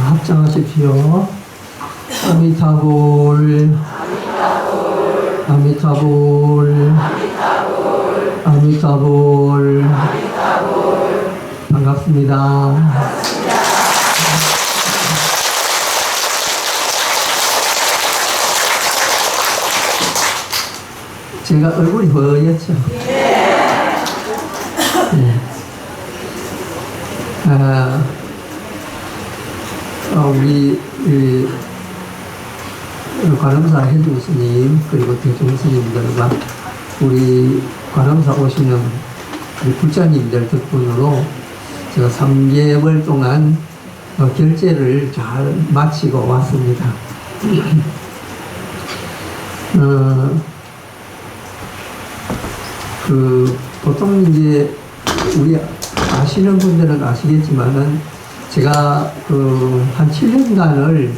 합장하십시오. 아미타불, 아미타불, 아미타불. 반갑습니다. 제가 얼굴이 허옇죠? 네. 우리 관음사 해주 스님 그리고 대중 스님들과 우리 관음사 오시는 우리 불자님들 덕분으로 제가 3개월 동안 결제를 잘 마치고 왔습니다. 보통 이제 우리 아시는 분들은 아시겠지만은 제가 한 7년간을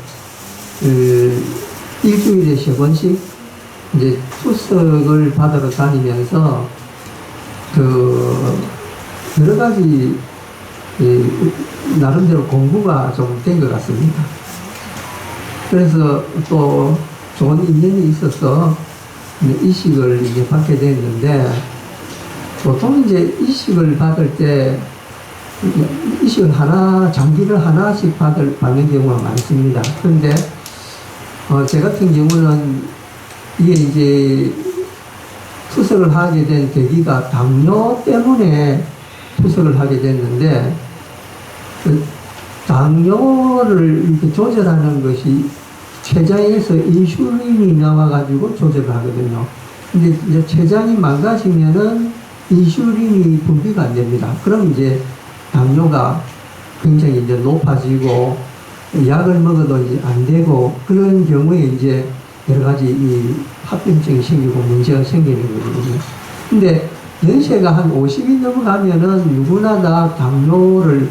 일주일에 3번씩 이제 투석을 받으러 다니면서 여러 가지 나름대로 공부가 좀 된 것 같습니다. 그래서 또 좋은 인연이 있어서 이식을 이제 받게 됐는데, 보통 이제 이식을 받을 때 이식을 장기를 하나씩 받는 경우가 많습니다. 그런데 제 같은 경우는 이게 이제 투석을 하게 된 계기가 당뇨 때문에 투석을 하게 됐는데, 당뇨를 이렇게 조절하는 것이 췌장에서 인슐린이 나와가지고 조절을 하거든요. 근데 이제 췌장이 망가지면은 인슐린이 분비가 안 됩니다. 그럼 이제 당뇨가 굉장히 이제 높아지고 약을 먹어도 이제 안 되고, 그런 경우에 이제 여러 가지 이 합병증이 생기고 문제가 생기는 거거든요. 근데 연세가 한 50이 넘어가면은 누구나 다 당뇨를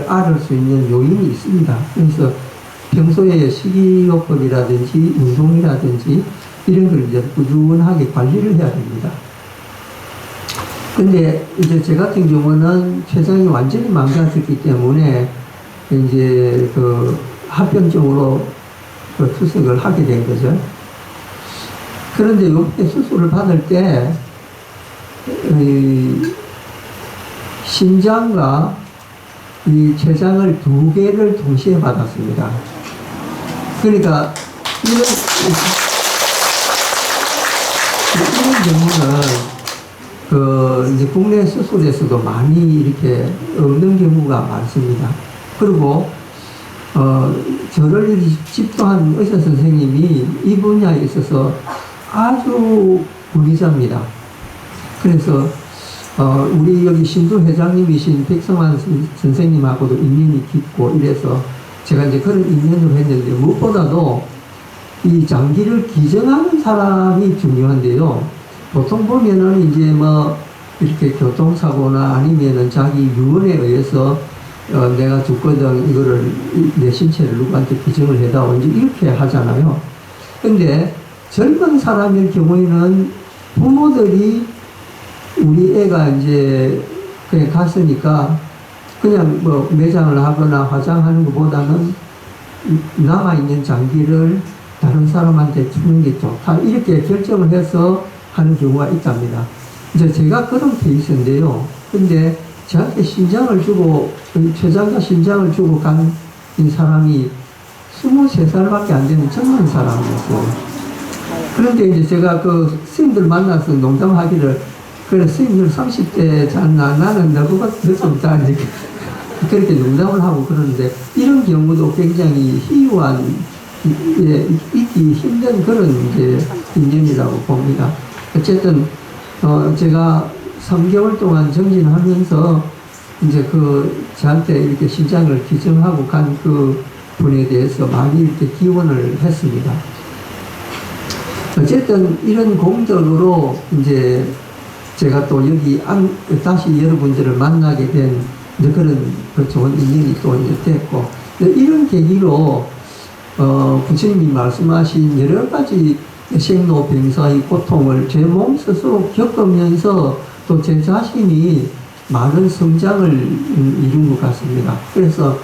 앓을 수 있는 요인이 있습니다. 그래서 평소에 식이요법이라든지 운동이라든지 이런 걸 이제 꾸준하게 관리를 해야 됩니다. 근데 이제 제 같은 경우는 췌장이 완전히 망가졌기 때문에 이제 합병증으로 투석을 하게 된 거죠. 그런데 이번에 수술을 받을 때 신장과 이 췌장을 2개를 동시에 받았습니다. 그러니까 이런 경우는 이제 국내 수술에서도 많이 이렇게 없는 경우가 많습니다. 그리고 저를 집도한 의사 선생님이 이 분야에 있어서 아주 권위자입니다. 그래서 우리 여기 신도 회장님이신 백성환 선생님하고도 인연이 깊고 이래서 제가 이제 그런 인연을 했는데, 무엇보다도 이 장기를 기증하는 사람이 중요한데요. 보통 보면은 이제 이렇게 교통사고나 아니면은 자기 유언에 의해서 내가 죽거든, 이거를 내 신체를 누구한테 기증을 해다오, 이제 이렇게 하잖아요. 근데 젊은 사람의 경우에는 부모들이 우리 애가 이제 그냥 갔으니까 그냥 매장을 하거나 화장하는 것보다는 남아있는 장기를 다른 사람한테 주는 게 좋다, 이렇게 결정을 해서 하는 경우가 있답니다. 이제 제가 그런 케이스인데요. 근데 저한테 신장을 주고, 췌장과 신장을 주고 간 이 사람이 23살밖에 안 되는 젊은 사람이었어요. 그런데 이제 제가 스님들 만나서 농담하기를, 그래, 스님들 30대 잖나, 나는 너보다 더 젊다, 이렇게 그렇게 농담을 하고 그러는데, 이런 경우도 굉장히 희유한, 있기 힘든 그런 이제 인연이라고 봅니다. 어쨌든 제가 3개월 동안 정진하면서 이제 저한테 이렇게 신장을 기증하고 간 그 분에 대해서 많이 이렇게 기원을 했습니다. 어쨌든 이런 공덕으로 이제 제가 또 여기 다시 여러분들을 만나게 된 그런 좋은 인연이 또 이제 됐고, 이런 계기로 부처님이 말씀하신 여러 가지 생로병사의 고통을 제 몸 스스로 겪으면서 또 제 자신이 많은 성장을 이룬 것 같습니다. 그래서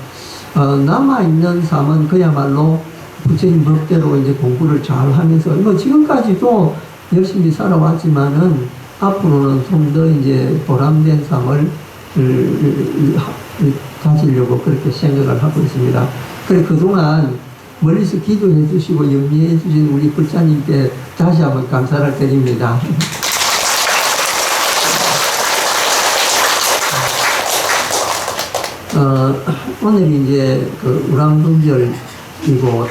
남아있는 삶은 그야말로 부처님 법대로 이제 공부를 잘 하면서, 뭐 지금까지도 열심히 살아왔지만은, 앞으로는 좀 더 이제 보람된 삶을 가지려고 그렇게 생각을 하고 있습니다. 그래, 그동안 멀리서 기도해 주시고 염려해 주신 우리 불자님께 다시 한번 감사를 드립니다. 오늘 이제 그 우랑분절이고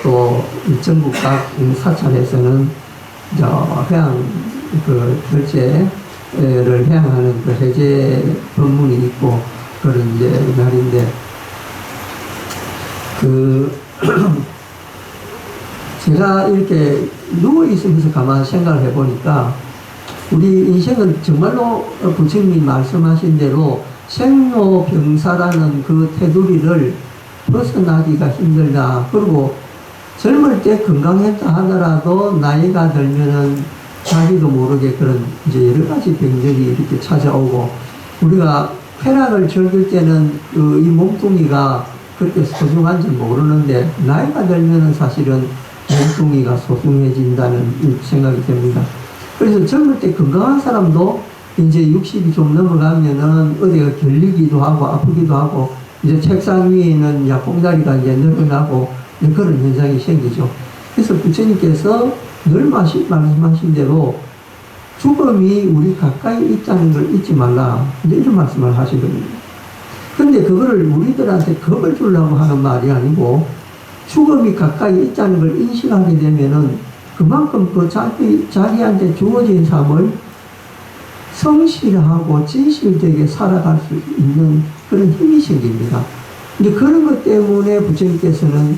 또 전국 각 사찰에서는 회향 그 결제를 회향하는 그 해제 법문이 있고 그런 이제 날인데, 제가 이렇게 누워있으면서 가만히 생각을 해보니까, 우리 인생은 정말로 부처님이 말씀하신 대로 생로병사라는 그 테두리를 벗어나기가 힘들다. 그리고 젊을 때 건강했다 하더라도 나이가 들면은 자기도 모르게 그런 이제 여러 가지 병들이 이렇게 찾아오고, 우리가 쾌락을 즐길 때는 이 몸뚱이가 그렇게 소중한지 모르는데, 나이가 들면은 사실은 몸뚱이가 소중해진다는 생각이 듭니다. 그래서 젊을 때 건강한 사람도 이제 60이 좀 넘어가면은 어디가 결리기도 하고 아프기도 하고, 이제 책상 위에 있는 약봉다리가 이제 늘어나고 그런 현상이 생기죠. 그래서 부처님께서 늘 말씀하신 대로 죽음이 우리 가까이 있다는 걸 잊지 말라, 이제 이런 말씀을 하시거든요. 근데 그거를 우리들한테 겁을 주려고 하는 말이 아니고, 죽음이 가까이 있다는 걸 인식하게 되면은 그만큼 그 자기한테 주어진 삶을 성실하고 진실되게 살아갈 수 있는 그런 힘이 생깁니다. 이제 그런 것 때문에 부처님께서는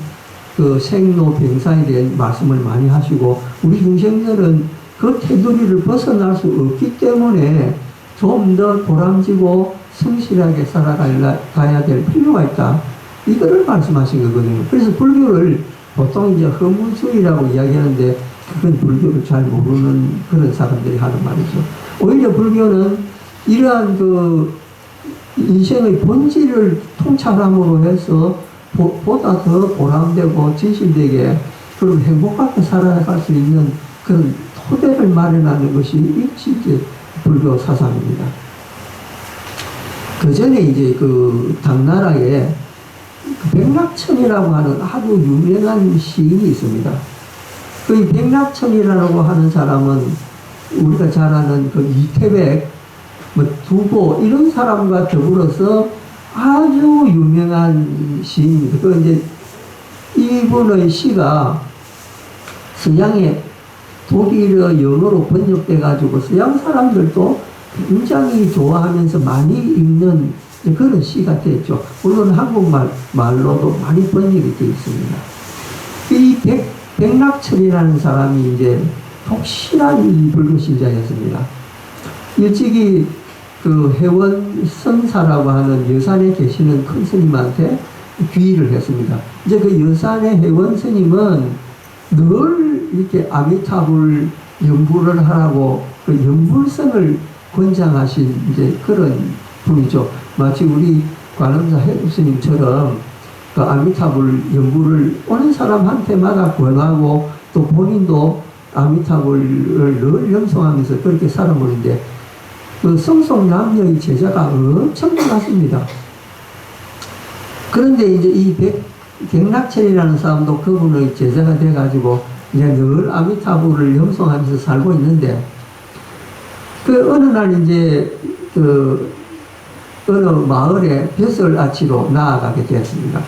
그 생로병사에 대한 말씀을 많이 하시고, 우리 중생들은 그 테두리를 벗어날 수 없기 때문에 좀 더 보람지고 성실하게 살아가야 될 필요가 있다. 이거를 말씀하신 거거든요. 그래서 불교를 보통 이제 허무주의라고 이야기하는데, 그건 불교를 잘 모르는 그런 사람들이 하는 말이죠. 오히려 불교는 이러한 그 인생의 본질을 통찰함으로 해서 보다 더 보람되고 진실되게 그리고 행복하게 살아갈 수 있는 그런 토대를 마련하는 것이 이제 불교 사상입니다. 그 전에 이제 그 당나라에 백낙천이라고 하는 아주 유명한 시인이 있습니다. 그 백낙천이라고 하는 사람은 우리가 잘 아는 그 이태백, 두보 이런 사람과 더불어서 아주 유명한 시인입니다. 그 이제 이분의 시가 서양의 독일어 영어로 번역돼 가지고 서양 사람들도 굉장히 좋아하면서 많이 읽는 그런 시가 됐죠. 물론 한국말로도 많이 번역이 되어 있습니다. 이 백낙천이라는 사람이 이제 독실한 불교 신자였습니다. 일찍이 그 해원성사라고 하는 여산에 계시는 큰 스님한테 귀의를 했습니다. 이제 그 여산의 해원 스님은 늘 이렇게 아미타불 연불을 하라고 그 연불성을 권장하신 이제 그런 분이죠. 마치 우리 관음사 해도 스님처럼 그 아미타불 연불을 오는 사람한테마다 권하고 또 본인도 아미타불을 늘 염송하면서 그렇게 살아보는데, 그 성송남녀의 제자가 엄청 많았습니다. 그런데 이제 이 백낙천이라는 사람도 그분의 제자가 돼가지고 이제 늘 아미타불을 염송하면서 살고 있는데, 그 어느 날 이제 그 어느 마을에 벼슬아치로 나아가게 되었습니다.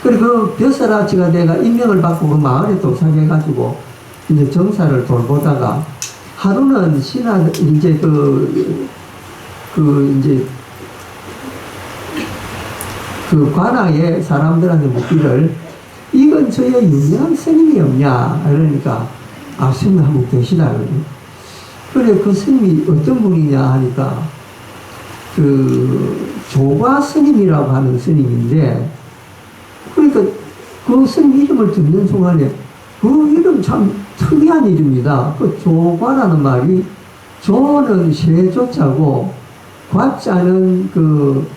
그리고 그 벼슬아치가 내가 임명을 받고 그 마을에 도착해가지고 이제 정사를 돌보다가 하루는 이제 그 관아의 사람들한테 묻기를 이 근처에 유명한 스님이 없냐 그러니까 스님 한 분 계시다 그래 그 스님이 어떤 분이냐 하니까 그 조과 스님이라고 하는 스님인데, 그러니까 그 스님 이름을 듣는 순간에 그 이름 참 특이한 이름이다. 그 조과라는 말이 조는 세조자고 과자는 그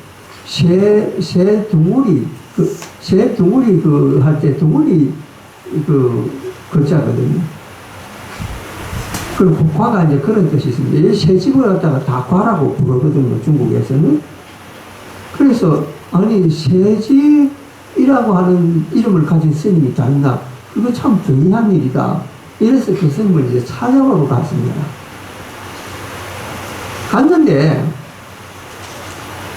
새 둥우리, 새 둥우리 할 때 둥우리 글자거든요. 그 과가 이제 그런 뜻이 있습니다. 새 집을 갖다가 다 과라고 부르거든요, 중국에서는. 그래서, 아니, 새 집이라고 하는 이름을 가진 스님이 다 있나? 그거 참 중요한 일이다. 이래서 그 스님을 이제 찾아보러 갔습니다. 갔는데,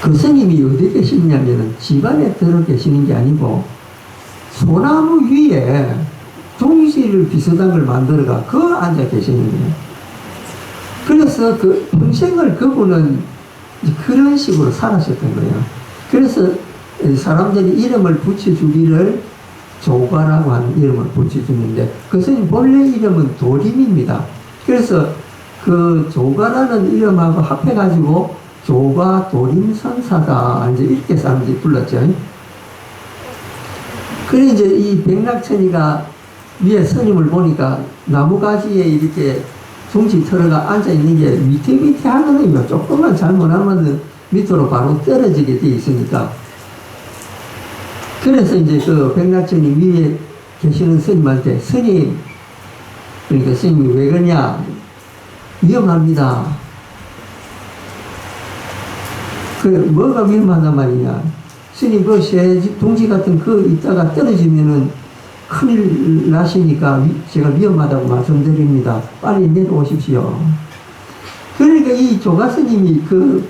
그 스님이 어디 계시냐면은 집안에 들어 계시는 게 아니고, 소나무 위에 종이실 비슷한 걸 만들어가 그 앉아 계시는 거예요. 그래서 그 평생을 그분은 그런 식으로 살았었던 거예요. 그래서 사람들이 이름을 붙여주기를 조가라고 하는 이름을 붙여주는데 그 스님 본래 이름은 도림입니다. 그래서 그 조가라는 이름하고 합해가지고 조가 도림선사다 이제 이렇게 사람들이 불렀죠. 그래 이제 이 백낙천이가 위에 스님을 보니까 나무가지에 이렇게 둥지 털어가 앉아있는 게 위태위태 하거든요. 조금만 잘못하면 밑으로 바로 떨어지게 돼 있으니까. 그래서 이제 그 백낙천이 위에 계시는 스님한테 스님, 그러니까 스님이 왜 그러냐? 위험합니다. 그래, 뭐가 위험하단 말이냐? 스님, 그 둥지 같은 이따가 떨어지면은 큰일 나시니까 제가 위험하다고 말씀드립니다. 빨리 내려오십시오. 그러니까 이 조가 스님이 그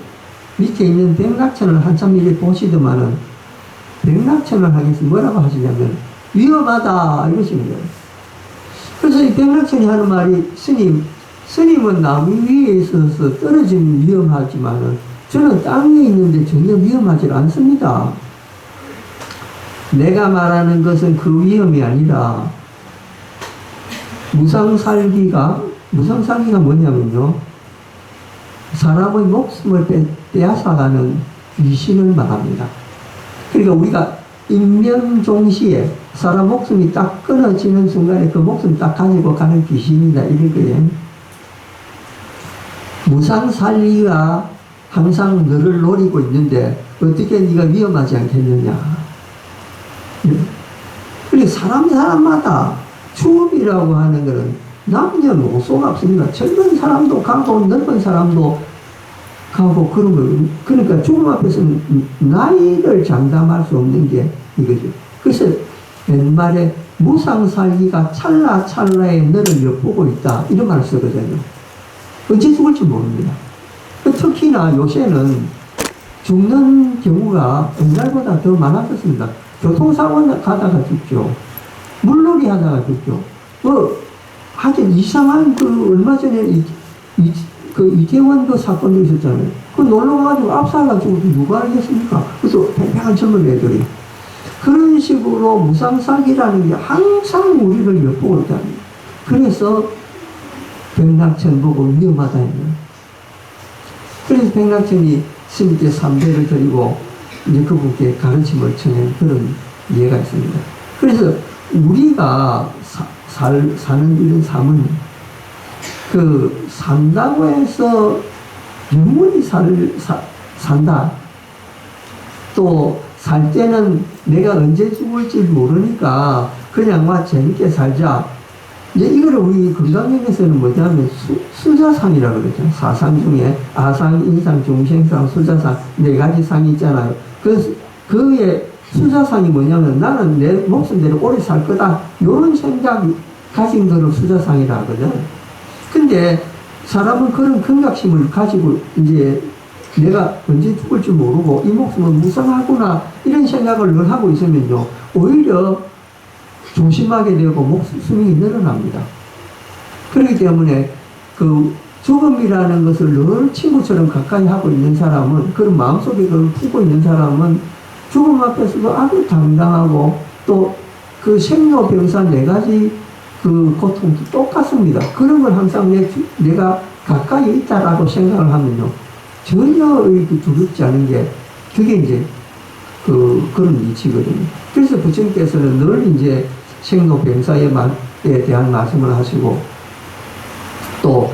밑에 있는 백낙천을 한참 이렇게 보시더만은 백낙천을 하겠어 뭐라고 하시냐면 위험하다 이러시는 거예요. 그래서 이 백낙천이 하는 말이 스님은 나무 위에 있어서 떨어지면 위험하지만은 저는 땅 위에 있는데 전혀 위험하지 않습니다. 내가 말하는 것은 그 위험이 아니라 무상살기가 뭐냐면요, 사람의 목숨을 빼앗아가는 귀신을 말합니다. 그러니까 우리가 인명종시에 사람 목숨이 딱 끊어지는 순간에 그 목숨 딱 가지고 가는 귀신이다 이런 거예요. 무상살기가 항상 너를 노리고 있는데 어떻게 네가 위험하지 않겠느냐. 그리고 사람마다 죽음이라고 하는 것은 남녀노소가 없습니다. 젊은 사람도 가고 늙은 사람도 가고 그런 거. 그러니까 죽음 앞에서는 나이를 장담할 수 없는 게 이거죠. 그래서 옛말에 무상살기가 찰나찰나에 너를 엿보고 있다 이런 말을 쓰거든요. 언제 죽을지 모릅니다. 특히나 요새는 죽는 경우가 옛날보다 더 많아졌습니다. 교통사고 가다가 죽죠. 물놀이 하다가 죽죠. 하여튼 이상한 얼마 전에 이태원 사건도 있었잖아요. 놀러 가가지고 압사해가지고 누가 알겠습니까? 그래서 팽팽한 젊은 애들이. 그런 식으로 무상사기라는 게 항상 우리를 엿보고 있다는 거예요. 그래서 백낙천 보고 위험하다 했네요. 그래서 백낙천이 스님께 삼배를 드리고 이제 그분께 가르침을 청한 그런 예가 있습니다. 그래서 우리가 사는 이런 삶은 산다고 해서 영원히 산다. 또 살 때는 내가 언제 죽을지 모르니까 그냥 막 재밌게 살자. 이제 이거를 우리 건강영에서는 뭐냐면 수자상이라고 그러죠. 사상 중에 아상, 인상, 중생상, 수자상 네 가지 상이 있잖아요. 그의 수자상이 뭐냐면 나는 내 목숨대로 오래 살 거다. 이런 생각 가진 거를 수자상이라 하거든. 근데 사람은 그런 경각심을 가지고 이제 내가 언제 죽을지 모르고 이 목숨은 무상하구나 이런 생각을 늘 하고 있으면요. 오히려 조심하게 되고 목숨이 늘어납니다. 그렇기 때문에 죽음이라는 것을 늘 친구처럼 가까이 하고 있는 사람은, 그런 마음속에 그걸 품고 있는 사람은 죽음 앞에서도 아주 당당하고 또 생로병사 네 가지 고통도 똑같습니다. 그런 걸 항상 내가 가까이 있다라고 생각을 하면요. 전혀 두렵지 않은 게 그게 이제 그런 이치거든요. 그래서 부처님께서는 늘 이제 생로병사에 대한 말씀을 하시고 또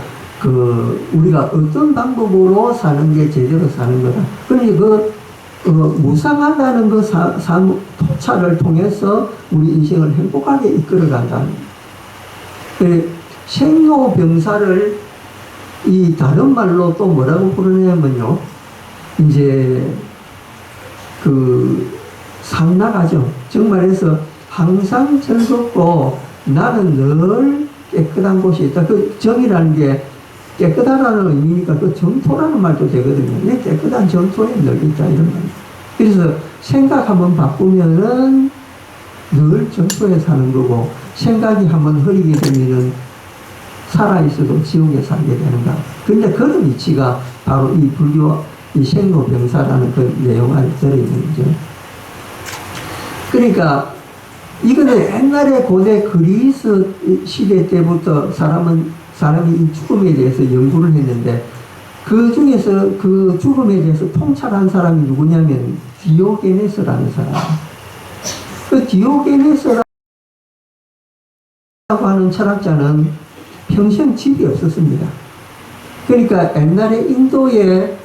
우리가 어떤 방법으로 사는 게 제대로 사는 거다. 그러니 무상하다는 그 토차를 통해서 우리 인생을 행복하게 이끌어간다는. 생로병사를 이 다른 말로 또 뭐라고 부르냐면요, 이제 상나가죠. 정말해서 항상 즐겁고 나는 늘 깨끗한 곳이 있다. 그 정이라는 게 깨끗하다는 의미니까 그 정토라는 말도 되거든요. 내 깨끗한 정토에 늘 있다, 이런 말. 그래서 생각 한번 바꾸면은 늘 정토에 사는 거고, 생각이 한번 흐리게 되면은 살아있어도 지옥에 살게 되는가. 근데 그런 이치가 바로 이 불교, 이 생로병사라는 그 내용 안에 들어있는 거죠. 그러니까, 이거는 옛날에 고대 그리스 시대 때부터 사람이 이 죽음에 대해서 연구를 했는데, 그 중에서 그 죽음에 대해서 통찰한 사람이 누구냐면 디오게네스라는 사람. 그 디오게네스라고 하는 철학자는 평생 집이 없었습니다. 그러니까 옛날에 인도에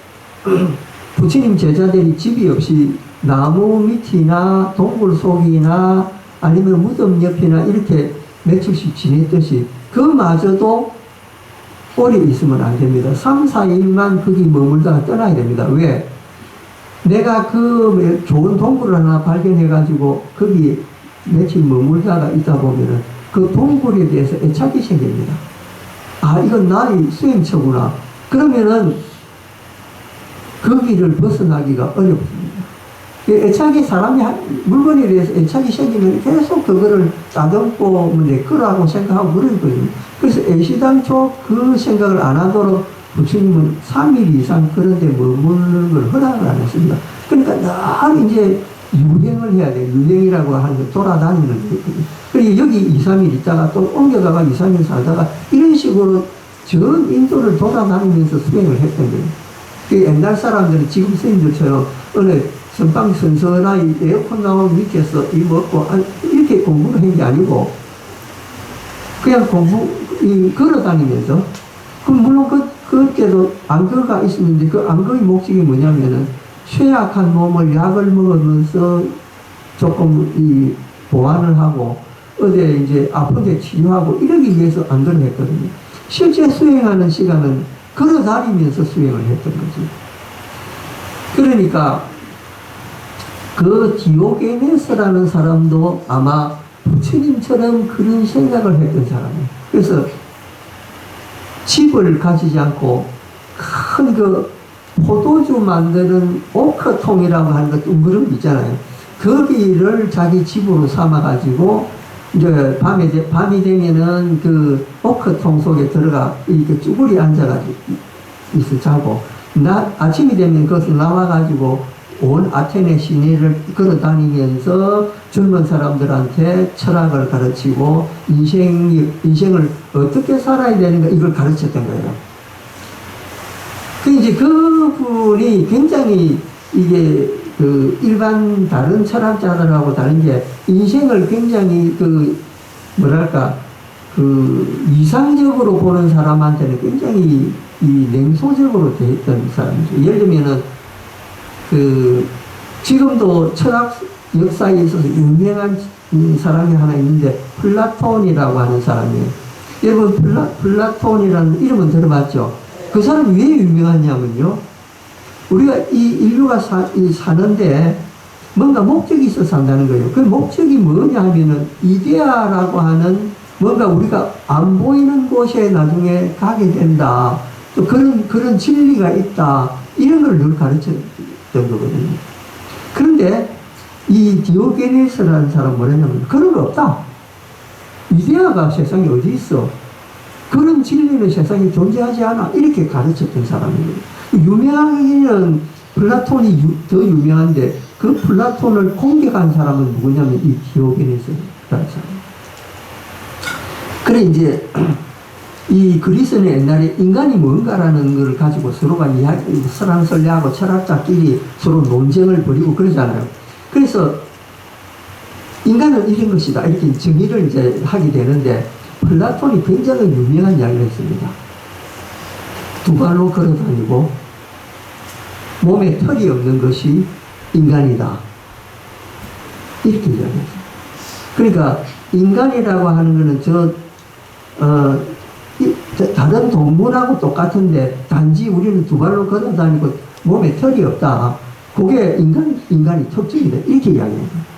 부처님 제자들이 집이 없이 나무 밑이나 동굴 속이나 아니면 무덤 옆이나 이렇게 며칠씩 지냈듯이 그마저도 오래 있으면 안 됩니다. 3, 4일만 거기 머물다가 떠나야 됩니다. 왜? 내가 그 좋은 동굴을 하나 발견해가지고 거기 며칠 머물다가 있다 보면은 그 동굴에 대해서 애착이 생깁니다. 아, 이건 나의 수행처구나. 그러면은 거기를 벗어나기가 어렵습니다. 애착이 물건에 대해서 애착이 생기면 계속 그거를 따듬고 내 거라고 생각하고 그러거든요. 그래서 애시당초 그 생각을 안 하도록 부처님은 3일 이상 그런 데 머무는 걸 허락을 안 했습니다. 그러니까 늘 이제 유행을 해야 돼요. 유행이라고 하는 게 돌아다니는 거거든요. 그리고 여기 2, 3일 있다가 또 옮겨다가 2, 3일 살다가 이런 식으로 전 인도를 돌아다니면서 수행을 했던 거예요. 옛날 사람들은 지금 스님들처럼 어느 선방 선선하게 에어컨 나온 밑에서 이 먹고 이렇게 공부를 한 게 아니고 그냥 걸어 다니면서 물론 그때도 안거가 있었는데 그 안거의 목적이 뭐냐면은 쇠약한 몸을 약을 먹으면서 조금 보완을 하고 어제 이제 아픈데 치료하고 이러기 위해서 안거를 했거든요. 실제 수행하는 시간은 걸어 다니면서 수행을 했던 거지. 그러니까 그 디오게네스라는 사람도 아마 부처님처럼 그런 생각을 했던 사람이에요. 그래서 집을 가지지 않고 큰 그 포도주 만드는 오크통이라고 하는 것 둥그런 있잖아요. 거기를 자기 집으로 삼아가지고 이제 밤이 되면은 그 오크통 속에 들어가 이렇게 쭈그리 앉아가지고 있어 자고 아침이 되면 그것을 나와가지고 온 아테네 시내를 걸어 다니면서 젊은 사람들한테 철학을 가르치고 인생을 어떻게 살아야 되는가 이걸 가르쳤던 거예요. 이제 그분이 굉장히 이게 일반 다른 철학자들하고 다른 게 인생을 굉장히 이상적으로 보는 사람한테는 굉장히 냉소적으로 돼 있던 사람이죠. 예를 들면은 지금도 철학 역사에 있어서 유명한 사람이 하나 있는데 플라톤이라고 하는 사람이에요. 여러분 플라톤이라는 이름은 들어봤죠? 그 사람이 왜 유명하냐면요. 우리가 이 인류가 사는데 뭔가 목적이 있어 산다는 거예요. 그 목적이 뭐냐 하면은 이데아라고 하는 뭔가 우리가 안 보이는 곳에 나중에 가게 된다. 또 그런 진리가 있다. 이런 걸 늘 가르쳤던 거거든요. 그런데 이 디오게네스라는 사람은 뭐냐면 그런 거 없다. 이데아가 세상에 어디 있어? 그런 진리는 세상에 존재하지 않아. 이렇게 가르쳤던 사람이에요. 유명하기는 플라톤이 더 유명한데 그 플라톤을 공격한 사람은 누구냐면 이 디오게네스라는 사람. 그래 이제 이 그리스는 옛날에 인간이 뭔가라는 걸 가지고 서로가 설랑설레하고 철학자끼리 서로 논쟁을 벌이고 그러잖아요. 그래서 인간은 이런 것이다. 이렇게 정의를 이제 하게 되는데 플라톤이 굉장히 유명한 이야기를 했습니다. 두 발로 걸어 다니고 몸에 털이 없는 것이 인간이다. 이렇게 이야기했어요. 그러니까 인간이라고 하는 거는 다른 동물하고 똑같은데 단지 우리는 두 발로 걸어 다니고 몸에 털이 없다. 그게 인간이 특징이다. 이렇게 이야기합니다.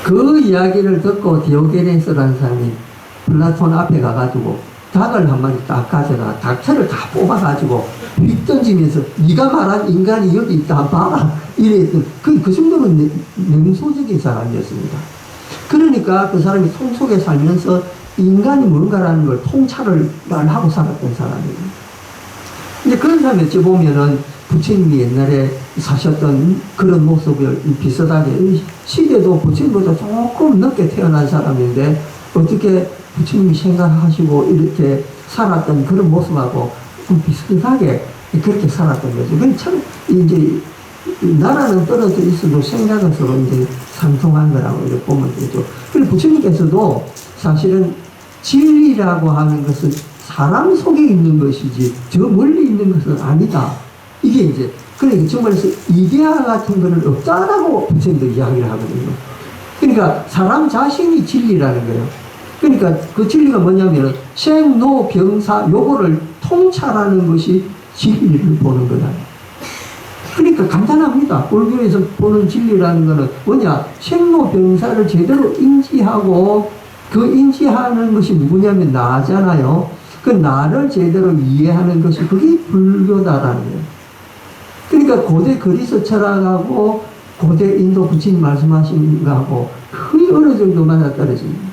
그 이야기를 듣고 디오게네스라는 사람이 플라톤 앞에 가가지고 닭을 한 마리 딱 가져가 닭털을 다 뽑아가지고 휙 던지면서 네가 말한 인간이 여기 있다 봐라 이랬던 그 정도로 냉소적인 사람이었습니다. 그러니까 그 사람이 통 속에 살면서 인간이 뭔가라는 걸 통찰을 하고 살았던 사람이에요. 근데 그런 사람이 어찌 보면은 부처님이 옛날에 사셨던 그런 모습을 비슷하게 시대도 부처님보다 조금 늦게 태어난 사람인데 어떻게 부처님이 생각하시고 이렇게 살았던 그런 모습하고 좀 비슷하게 그렇게 살았던 거죠. 그럼 참 이제 나라는 떨어져 있어도 생각은 서로 이제 상통한 거라고 이렇게 보면 되죠. 그리고 부처님께서도 사실은 진리라고 하는 것은 사람 속에 있는 것이지 저 멀리 있는 것은 아니다. 이게 이제 그러니까 정말 이데아 같은 거는 없다라고 부처님도 이야기를 하거든요. 그러니까 사람 자신이 진리라는 거예요. 그러니까 그 진리가 뭐냐면 생로병사 요거를 통찰하는 것이 진리를 보는 거다. 그러니까 간단합니다. 불교에서 보는 진리라는 거는 뭐냐? 생로병사를 제대로 인지하고 그 인지하는 것이 누구냐면 나잖아요. 그 나를 제대로 이해하는 것이 그게 불교다라는 거예요. 그러니까 고대 그리스 철학하고 고대 인도 부처님 말씀하신 거하고 거의 어느 정도 맞아떨어집니다.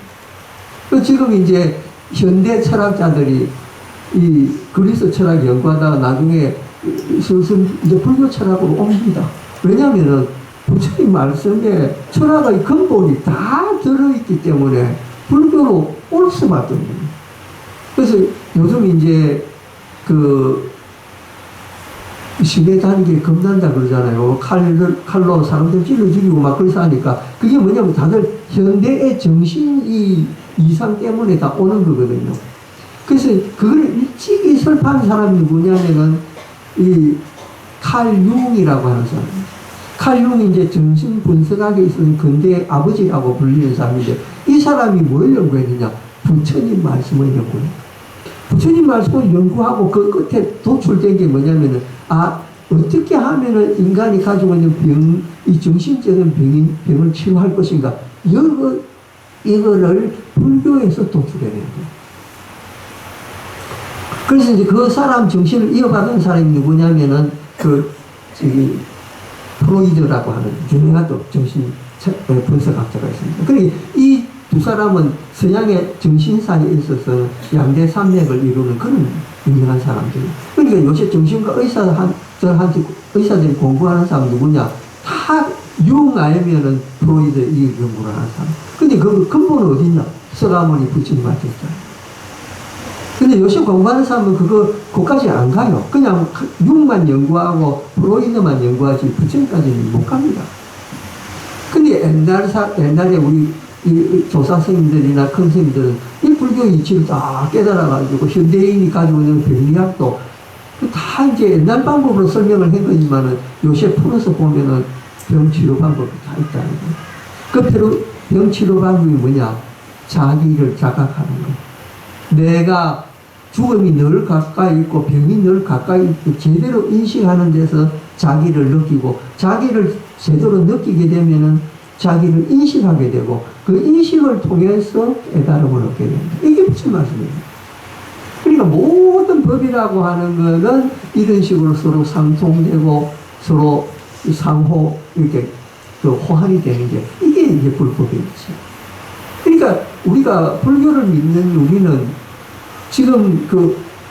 지금 이제 현대 철학자들이 이 그리스 철학 연구하다가 나중에 슬슬 이제 불교 철학으로 옵니다. 왜냐하면은 부처님 말씀에 철학의 근본이 다 들어있기 때문에 불교로 올 수밖에 없는 거예요. 그래서 요즘 이제 그 시대 단계 겁난다 그러잖아요. 칼로 사람들 찔러 죽이고 막 그래서 하니까 그게 뭐냐면 다들 현대의 정신이 이상 때문에 다 오는 거거든요. 그래서 그걸 일찍이 설파한 사람이 누구냐면은 이 칼 융이라고 하는 사람. 칼 융이 이제 정신 분석학에 있어서 근대의 아버지라고 불리는 사람인데 이 사람이 뭘 연구했느냐? 부처님 말씀을 연구해요. 부처님 말씀을 연구하고 그 끝에 도출된 게 뭐냐면은 어떻게 하면은 인간이 가지고 있는 이 정신적인 병을 치료할 것인가? 이거를 불교에서 도출해야 돼요. 그래서 이제 그 사람 정신을 이어받은 사람이 누구냐면은 프로이드라고 하는 유명한 정신 분석학자가 있습니다. 그러니까 이 두 사람은 서양의 정신사에 있어서 양대 산맥을 이루는 그런 유명한 사람들이에요. 그러니까 요새 정신과 의사들이 공부하는 사람 누구냐? 다 융 알면은 프로이드 이 연구를 하는 사람. 근데 그 근본은 어딨냐? 서가모니 부처님한테 있잖아요. 근데 요새 공부하는 사람은 그거까지 안 가요. 그냥 융만 연구하고 프로이드만 연구하지 부처님까지는 못 갑니다. 근데 옛날에 우리 이 조사 스님들이나 큰 스님들은 이 불교 이치를 다 깨달아가지고 현대인이 가지고 있는 병리학도 다 이제 옛날 방법으로 설명을 한 거지만은 요새 풀어서 보면은 병치료 방법이 다 있다는 거예요. 그 병치료 방법이 뭐냐? 자기를 자각하는 거예요. 내가 죽음이 늘 가까이 있고 병이 늘 가까이 있고 제대로 인식하는 데서 자기를 느끼고 자기를 제대로 느끼게 되면은 자기를 인식하게 되고 그 인식을 통해서 깨달음을 얻게 됩니다. 이게 무슨 말씀입니까? 그러니까 모든 법이라고 하는 것은 이런 식으로 서로 상통되고 서로 상호 이렇게 호환이 되는 게 이게 이제 불법이겠죠. 그러니까 우리가 불교를 믿는 우리는 지금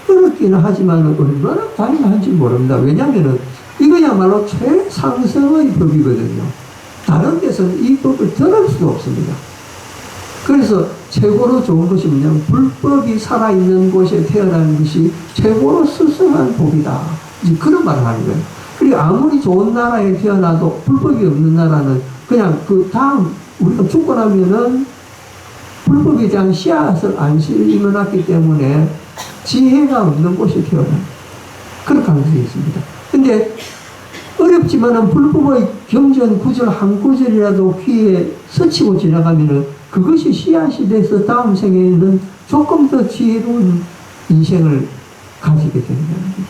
어렵기는 하지만 얼마나 다양한지 모릅니다. 왜냐하면은 이거야말로 최상승의 법이거든요. 다른 데서는 이 법을 들을 수가 없습니다. 그래서 최고로 좋은 것이 뭐냐면 불법이 살아있는 곳에 태어나는 것이 최고로 스승한 법이다. 그런 말을 하는 거예요. 그리고 아무리 좋은 나라에 태어나도 불법이 없는 나라는 그냥 그 다음 우리가 죽고 나면은 불법에 대한 씨앗을 안 심어놨기 때문에 지혜가 없는 곳에 태어나요. 그런 가능성이 있습니다. 근데 어렵지만은 불법의 경전 구절 한 구절이라도 귀에 스치고 지나가면은 그것이 씨앗이 돼서 다음 생에는 조금 더 지혜로운 인생을 가지게 된다는 거죠.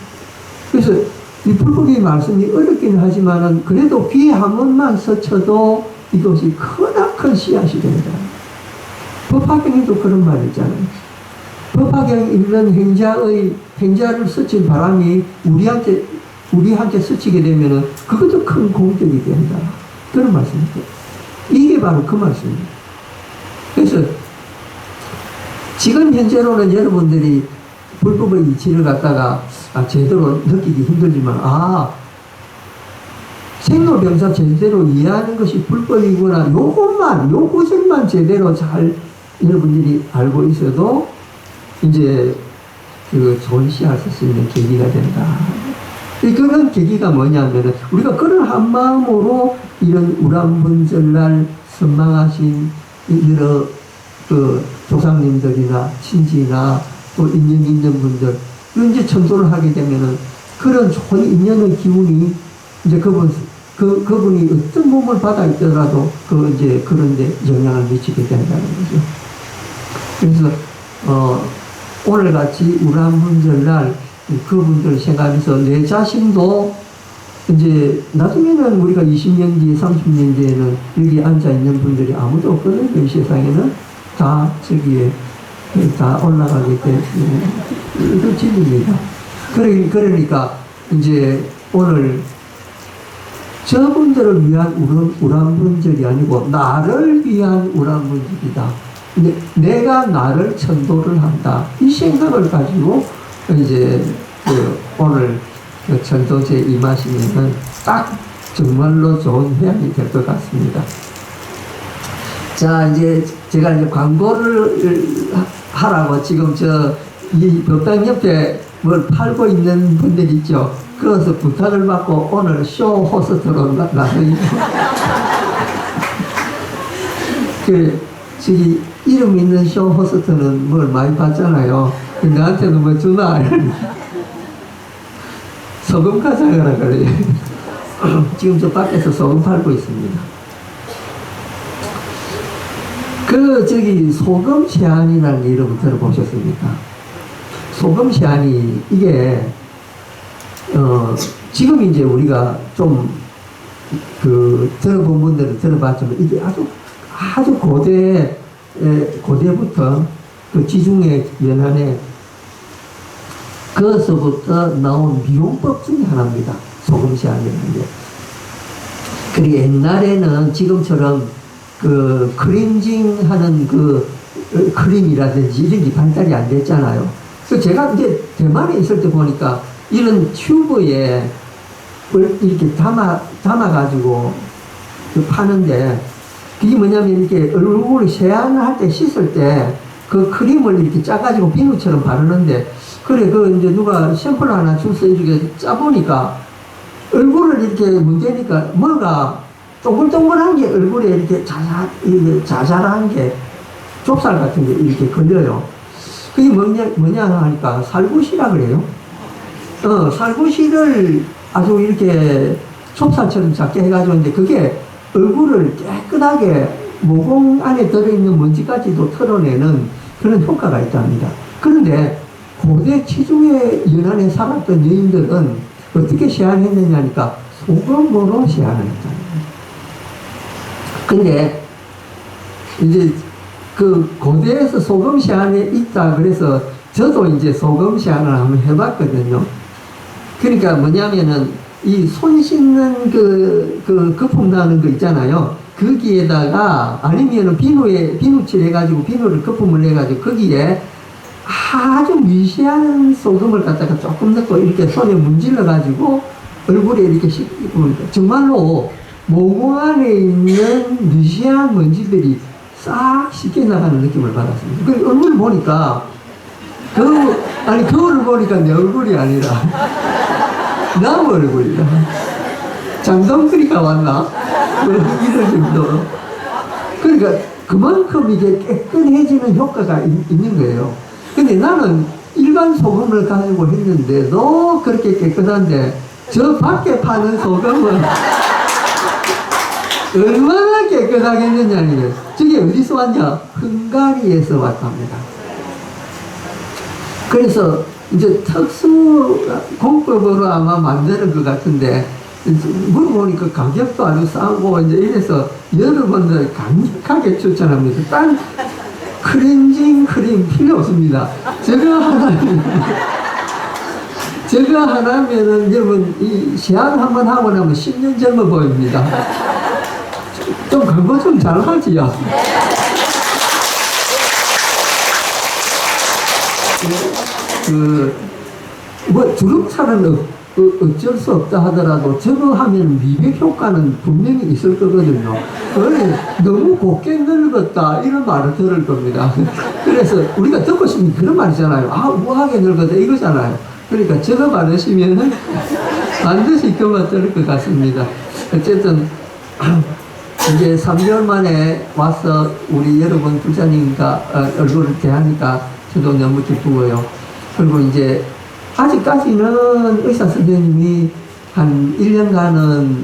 그래서 이 불법의 말씀이 어렵긴 하지만은 그래도 귀에 한 번만 스쳐도 이것이 크나큰 씨앗이 된다. 법화경에도 그런 말이 있잖아요. 법화경 읽는 행자를 스친 바람이 우리한테 스치게 되면은 그것도 큰 공격이 된다. 그런 말씀이죠. 이게 바로 그 말씀입니다. 그래서 지금 현재로는 여러분들이 불법의 이치를 갖다가 제대로 느끼기 힘들지만 생로병사 제대로 이해하는 것이 불법이구나. 요 구절만 제대로 잘 여러분들이 알고 있어도 이제 그 좋은 씨앗을 쓸 수 있는 계기가 된다. 그런 계기가 뭐냐면은 우리가 그런 한 마음으로 이런 우람분절날 선망하신 여러 그 조상님들이나 친지나 또 인연 있는 분들 이제 천도를 하게 되면은 그런 좋은 인연의 기운이 이제 그분이 어떤 몸을 받아 있더라도 이제 그런데 영향을 미치게 된다는 거죠. 그래서 오늘 같이 우람분절날 그분들 생각하면서 내 자신도 이제 나중에는 우리가 20년 뒤에 30년 뒤에는 여기 앉아 있는 분들이 아무도 없거든요. 이 세상에는 다 저기에 다 올라가게 되는 그 진리입니다. 그러니까 이제 오늘 저분들을 위한 우람분절이 아니고 나를 위한 우람분절이다. 내가 나를 천도를 한다. 이 생각을 가지고 이제 오늘 천도제 임하시면은 딱 정말로 좋은 회양이 될 것 같습니다. 자, 이제 제가 이제 광고를 하라고 지금 이 법당 옆에 뭘 팔고 있는 분들 있죠. 그래서 부탁을 받고 오늘 쇼 호스트로 나서있고 저기 이름 있는 쇼 호스트는 뭘 많이 받잖아요. 나한테는 뭐 주나? 소금 가져가라 그래. 지금 저 밖에서 소금 팔고 있습니다. 저기 소금 시안이라는 게 여러분 들어보셨습니까? 소금 시안이 이게 지금 이제 우리가 좀 들어본 분들은 들어봤지만 이게 아주 고대부터 그 지중해 연안에 그서부터 나온 미용법 중에 하나입니다. 소금 시안이라는 게. 그리고 옛날에는 지금처럼 크린징 하는 크림이라든지 이런 게 발달이 안 됐잖아요. 그래서 제가 이제 대만에 있을 때 보니까 이런 튜브에 이렇게 담아가지고 파는데 그게 뭐냐면 이렇게 얼굴을 세안을 할 때 씻을 때 그 크림을 이렇게 짜가지고 비누처럼 바르는데 그래 이제 누가 샘플 하나 주서 이렇게 짜보니까 얼굴을 이렇게 문대니까 뭐가 동글동글한 게 얼굴에 이렇게 자잘한 게 좁쌀 같은 게 이렇게 걸려요. 그게 뭐냐 하니까 살구시라 그래요. 살구시를 아주 이렇게 좁쌀처럼 작게 해가지고 있는데 그게 얼굴을 깨끗하게 모공 안에 들어있는 먼지까지도 털어내는 그런 효과가 있답니다. 그런데 고대 지중해 연안에 살았던 여인들은 어떻게 시안했느냐 하니까 소금으로 시안을 했다는 거예요. 근데 이제 고대에서 소금 시안에 있다 그래서 저도 이제 소금 시안을 한번 해봤거든요. 그러니까 뭐냐면은 이 손 씻는 거품 나는 거 있잖아요. 거기에다가 아니면은 비누칠 해가지고 비누를 거품을 해가지고 거기에 아주 미세한 소금을 갖다가 조금 넣고 이렇게 손에 문질러가지고 얼굴에 이렇게 씻고 정말로 모공 안에 있는 미세한 먼지들이 싹 씻겨 나가는 느낌을 받았습니다. 그 얼굴을 보니까 거울을 보니까 내 얼굴이 아니라 남 얼굴이다. 장동건이가 왔나? 이런 정도로. 그러니까 그만큼 이게 깨끗해지는 효과가 있는 거예요. 근데 나는 일반 소금을 가지고 했는데도 그렇게 깨끗한데 저 밖에 파는 소금은 얼마나 깨끗하겠느냐는 거예요. 저게 어디서 왔냐? 헝가리에서 왔답니다. 그래서 이제 특수 공법으로 아마 만드는 것 같은데, 물어보니까 가격도 아주 싸고, 이제 이래서 여러분들 강력하게 추천합니다. 딴 크렌징 크림 필요 없습니다. 저거 하나면은 여러분, 이 시안 한번 하고 나면 10년 젊어 보입니다. 좀 광고 좀 잘 하지요. 뭐 주름살은 어쩔 수 없다 하더라도 저거 하면 미백 효과는 분명히 있을 거거든요. 너무 곱게 늙었다 이런 말을 들을 겁니다. 그래서 우리가 듣고 싶은 그런 말이잖아요. 아, 우아하게 늙었다 이거잖아요. 그러니까 저거 바르시면 반드시 그만 들을 것 같습니다. 어쨌든 이제 3개월 만에 와서 우리 여러분 불자님과 얼굴을 대하니까 저도 너무 기쁘고요. 그리고 이제 아직까지는 의사 선생님이 한 1년간은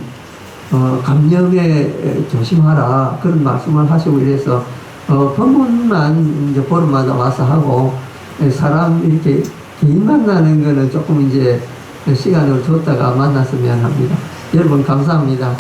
감염에 조심하라 그런 말씀을 하시고 이래서 법문만 이제 보름마다 와서 하고 사람 이렇게 개인 만나는 거는 조금 이제 시간을 줬다가 만났으면 합니다. 여러분 감사합니다.